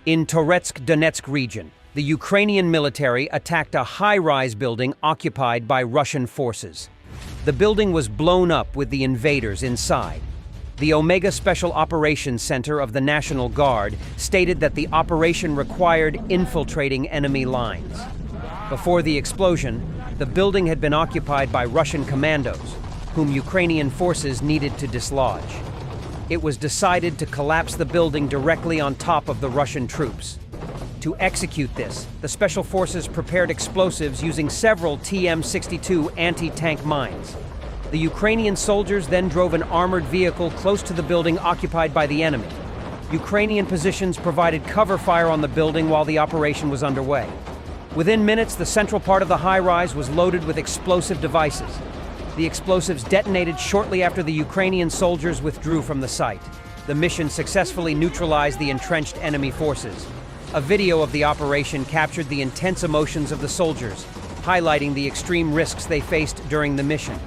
In Toretsk, Donetsk region, the Ukrainian military attacked a high-rise building occupied by Russian forces. The building was blown up with the invaders inside. The Omega Special Operations Center of the National Guard stated that the operation required infiltrating enemy lines. Before the explosion, the building had been occupied by Russian commandos, whom Ukrainian forces needed to dislodge. It was decided to collapse the building directly on top of the Russian troops. To execute this, the Special Forces prepared explosives using several TM-62 anti-tank mines. The Ukrainian soldiers then drove an armored vehicle close to the building occupied by the enemy. Ukrainian positions provided cover fire on the building while the operation was underway. Within minutes, the central part of the high-rise was loaded with explosive devices. The explosives detonated shortly after the Ukrainian soldiers withdrew from the site. The mission successfully neutralized the entrenched enemy forces. A video of the operation captured the intense emotions of the soldiers, highlighting the extreme risks they faced during the mission.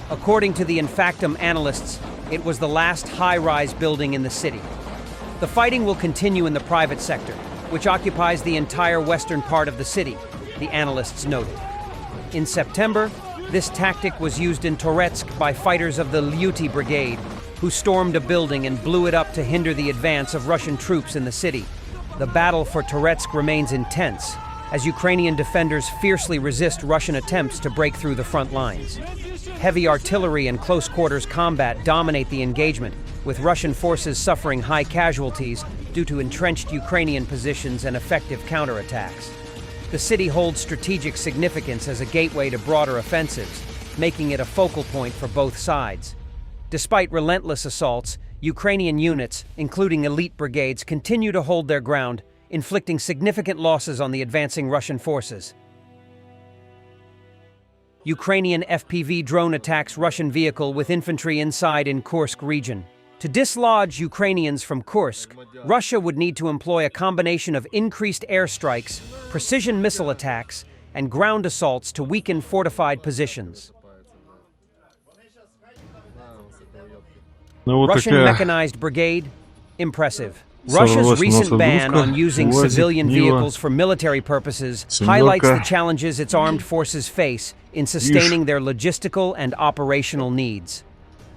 According to the Infactum analysts, it was the last high-rise building in the city. The fighting will continue in the private sector, which occupies the entire western part of the city, the analysts noted. In September, this tactic was used in Toretsk by fighters of the Lyuty Brigade, who stormed a building and blew it up to hinder the advance of Russian troops in the city. The battle for Toretsk remains intense, as Ukrainian defenders fiercely resist Russian attempts to break through the front lines. Heavy artillery and close-quarters combat dominate the engagement, with Russian forces suffering high casualties due to entrenched Ukrainian positions and effective counterattacks. The city holds strategic significance as a gateway to broader offensives, making it a focal point for both sides. Despite relentless assaults, Ukrainian units, including elite brigades, continue to hold their ground, inflicting significant losses on the advancing Russian forces. Ukrainian FPV drone attacks Russian vehicle with infantry inside in Kursk region. To dislodge Ukrainians from Kursk, Russia would need to employ a combination of increased airstrikes, precision missile attacks, and ground assaults to weaken fortified positions. Russian mechanized brigade? Impressive. Russia's recent ban on using civilian vehicles for military purposes highlights the challenges its armed forces face in sustaining their logistical and operational needs.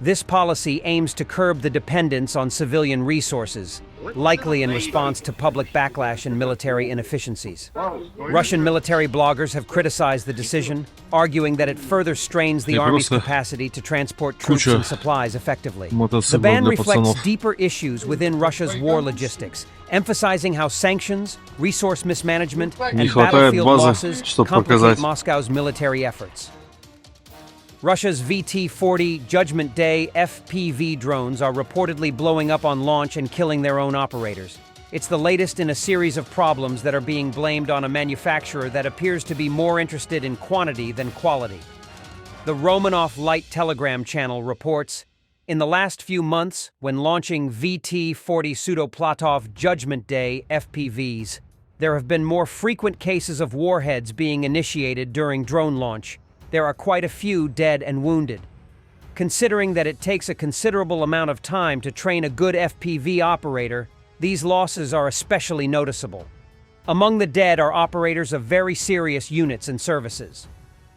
This policy aims to curb the dependence on civilian resources, likely in response to public backlash and military inefficiencies. Russian military bloggers have criticized the decision, arguing that it further strains the army's capacity to transport troops and supplies effectively. The ban reflects deeper issues within Russia's war logistics, emphasizing how sanctions, resource mismanagement, and battlefield losses complicate Moscow's military efforts. Russia's VT-40 Judgment Day FPV drones are reportedly blowing up on launch and killing their own operators. It's the latest in a series of problems that are being blamed on a manufacturer that appears to be more interested in quantity than quality. The Romanov Light Telegram channel reports, in the last few months, when launching VT-40 Pseudoplatov Judgment Day FPVs, there have been more frequent cases of warheads being initiated during drone launch. There are quite a few dead and wounded. Considering that it takes a considerable amount of time to train a good FPV operator, these losses are especially noticeable. Among the dead are operators of very serious units and services.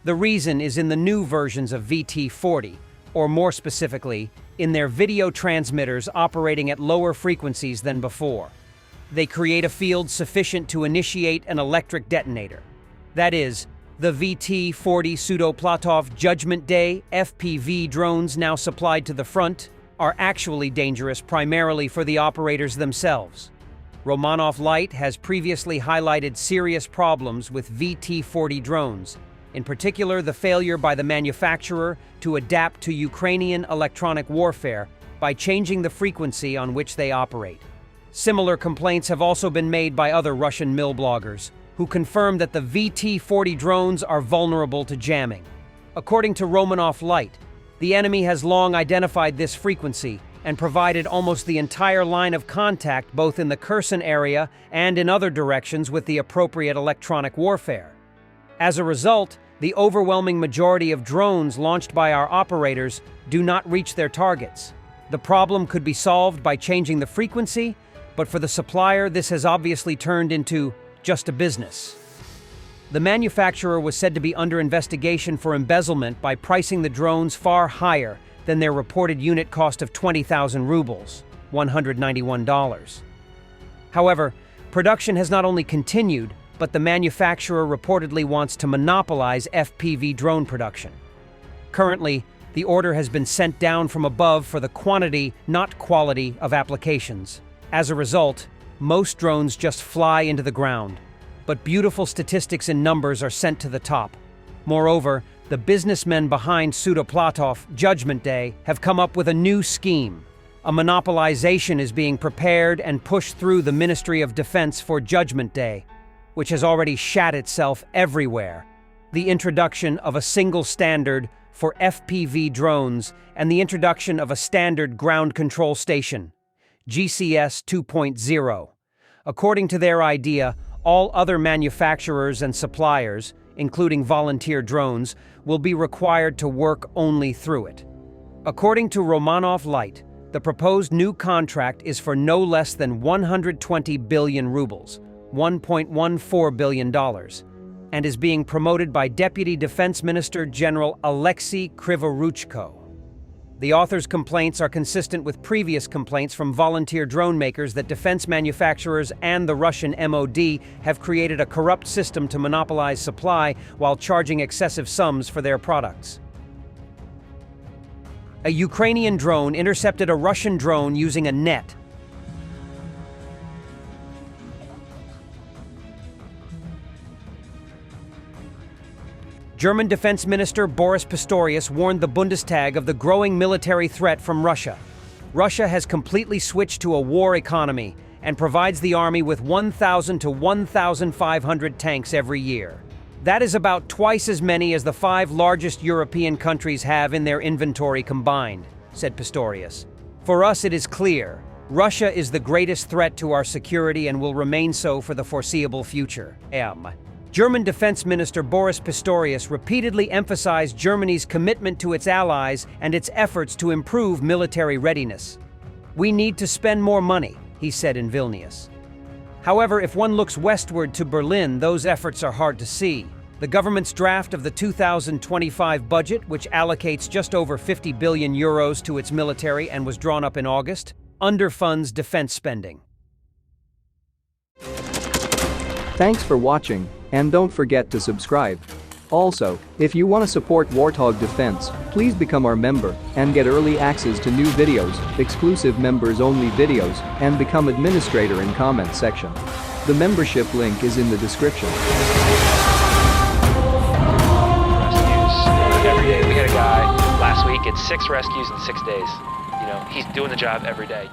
The reason is in the new versions of VT-40, or more specifically, in their video transmitters operating at lower frequencies than before. They create a field sufficient to initiate an electric detonator. That is, the VT-40 Pseudoplatov Judgment Day FPV drones now supplied to the front are actually dangerous primarily for the operators themselves. Romanov Light has previously highlighted serious problems with VT-40 drones, in particular the failure by the manufacturer to adapt to Ukrainian electronic warfare by changing the frequency on which they operate. Similar complaints have also been made by other Russian mill bloggers, who confirmed that the VT-40 drones are vulnerable to jamming. According to Romanov Light, the enemy has long identified this frequency and provided almost the entire line of contact both in the Kherson area and in other directions with the appropriate electronic warfare. As a result, the overwhelming majority of drones launched by our operators do not reach their targets. The problem could be solved by changing the frequency, But for the supplier, this has obviously turned into just a business. The manufacturer was said to be under investigation for embezzlement by pricing the drones far higher than their reported unit cost of 20,000 rubles, $191. However, production has not only continued, but the manufacturer reportedly wants to monopolize FPV drone production. Currently, the order has been sent down from above for the quantity, not quality, of applications. As a result, most drones just fly into the ground. But beautiful statistics in numbers are sent to the top. Moreover, the businessmen behind Sudoplatov Judgment Day have come up with a new scheme. A monopolization is being prepared and pushed through the Ministry of Defense for Judgment Day, which has already shat itself everywhere. The introduction of a single standard for FPV drones and the introduction of a standard ground control station, GCS 2.0. According to their idea, all other manufacturers and suppliers, including volunteer drones, will be required to work only through it. According to Romanov Light, the proposed new contract is for no less than 120 billion rubles, $1.14 billion, and is being promoted by Deputy Defense Minister General Alexei Krivoruchko. The author's complaints are consistent with previous complaints from volunteer drone makers that defense manufacturers and the Russian MOD have created a corrupt system to monopolize supply while charging excessive sums for their products. A Ukrainian drone intercepted a Russian drone using a net. German Defense Minister Boris Pistorius warned the Bundestag of the growing military threat from Russia. Russia has completely switched to a war economy and provides the army with 1,000 to 1,500 tanks every year. That is about twice as many as the 5 largest European countries have in their inventory combined, said Pistorius. For us, it is clear. Russia is the greatest threat to our security and will remain so for the foreseeable future. German Defense Minister Boris Pistorius repeatedly emphasized Germany's commitment to its allies and its efforts to improve military readiness. We need to spend more money, he said in Vilnius. However, if one looks westward to Berlin, those efforts are hard to see. The government's draft of the 2025 budget, which allocates just over 50 billion euros to its military and was drawn up in August, underfunds defense spending. Thanks for watching, and don't forget to subscribe. Also, if you want to support Warthog Defense, please become our member and get early access to new videos, exclusive members-only videos, and become administrator in comment section. The membership link is in the description. Rescues every day. We had a guy last week at 6 rescues in 6 days. You know, he's doing the job every day.